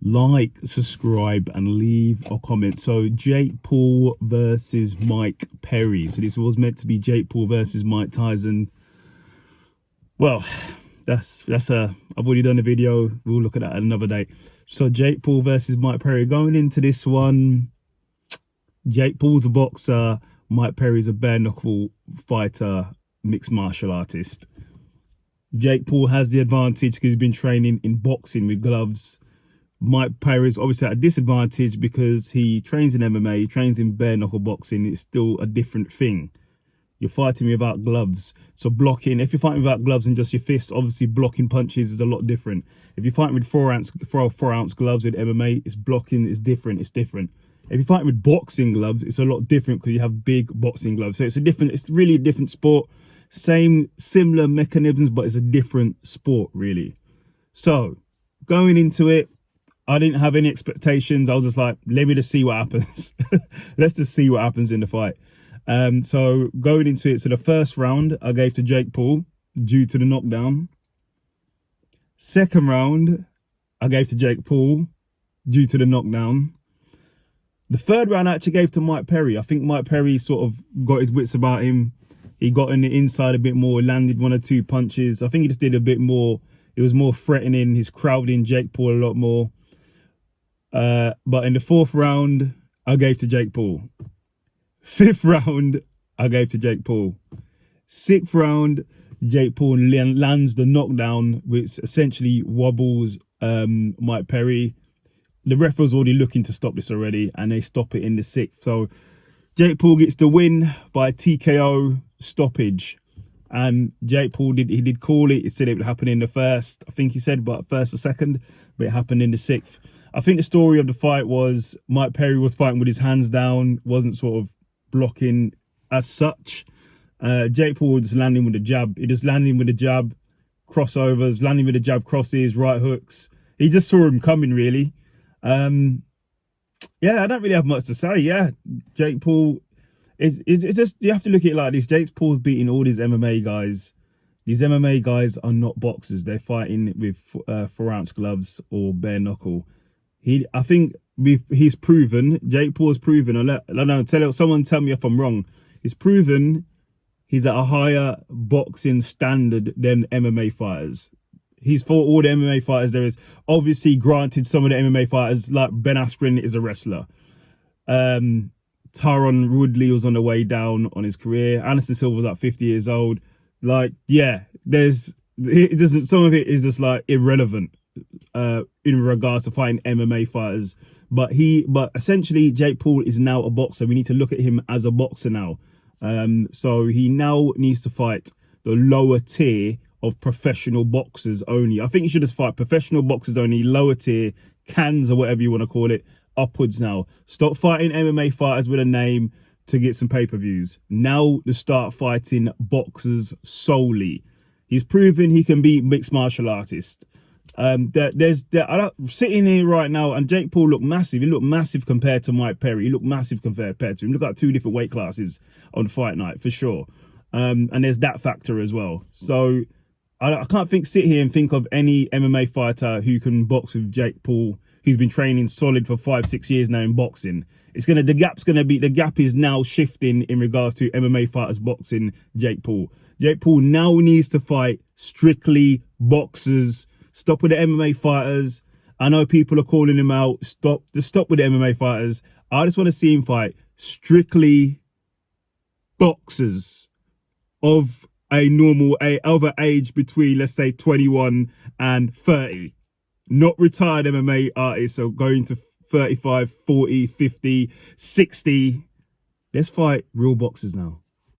like, subscribe, and leave a comment. So Jake Paul versus Mike Perry. So this was meant to be Jake Paul versus Mike Tyson. Well, that's I've already done a video. We'll look at that another day. So Jake Paul versus Mike Perry. Going into this one, Jake Paul's a boxer, Mike Perry's a bare knuckle fighter, mixed martial artist. Jake Paul has the advantage because he's been training in boxing with gloves. Mike Perry is obviously at a disadvantage because he trains in MMA, he trains in bare knuckle boxing. It's still a different thing. You're fighting without gloves. So blocking, if you're fighting without gloves and just your fists, obviously blocking punches is a lot different. If you're fighting with 4 ounce gloves with MMA, it's blocking, it's different. If you're fighting with boxing gloves, it's a lot different because you have big boxing gloves. So it's really a different sport. Similar mechanisms, but it's a different sport, really. So going into it, I didn't have any expectations. I was just like, let me just see what happens. Let's just see what happens in the fight. So going into it, so the first round I gave to Jake Paul due to the knockdown. Second round I gave to Jake Paul due to the knockdown. The third round I actually gave to Mike Perry. I think Mike Perry sort of got his wits about him. He got in the inside a bit more, landed 1 or 2 punches. I think he just did a bit more. It was more threatening. He's crowding Jake Paul a lot more. But in the 4th round, I gave to Jake Paul. 5th round, I gave to Jake Paul. 6th round, Jake Paul lands the knockdown, which essentially wobbles Mike Perry. The ref was already looking to stop this already, and they stop it in the 6th. So Jake Paul gets the win by TKO stoppage. And Jake Paul did call it. He said it would happen in the 1st, I think he said, but 1st or 2nd, but it happened in the 6th. I think the story of the fight was Mike Perry was fighting with his hands down, wasn't sort of blocking as such. Jake Paul was just landing with the jab. He just landing with the jab, crossovers, landing with the jab, crosses, right hooks. He just saw him coming, really. Yeah, I don't really have much to say. Yeah, Jake Paul is just, you have to look at it like this. Jake Paul's beating all these MMA guys. These MMA guys are not boxers. They're fighting with 4 ounce gloves or bare knuckle. I think he's proven, Jake Paul's proven, I don't know, someone tell me if I'm wrong. He's proven he's at a higher boxing standard than MMA fighters. He's fought all the MMA fighters there is. Obviously, granted, some of the MMA fighters, like Ben Askren is a wrestler. Tyron Woodley was on the way down on his career. Anderson Silva was like 50 years old. Like, yeah, some of it is just like irrelevant in regards to fighting MMA fighters. But essentially, Jake Paul is now a boxer. We need to look at him as a boxer now. So he now needs to fight the lower tier of professional boxers only. I think you should just fight professional boxers only, lower tier, cans or whatever you want to call it, upwards now. Stop fighting MMA fighters with a name to get some pay-per-views. Now to start fighting boxers solely. He's proven he can be mixed martial artist. I'm sitting here right now, and Jake Paul looked massive. He looked massive compared to Mike Perry. He looked massive compared to him. Look at 2 different weight classes on fight night for sure. And there's that factor as well. So I can't sit here and think of any MMA fighter who can box with Jake Paul, who's been training solid for 5-6 years now in boxing. The gap is now shifting in regards to MMA fighters boxing Jake Paul. Jake Paul now needs to fight strictly boxers. Stop with the MMA fighters. I know people are calling him out. Stop with the MMA fighters. I just want to see him fight strictly boxers of a normal other age between, let's say, 21 and 30. Not retired MMA artists, so going to 35, 40, 50, 60. Let's fight real boxers now.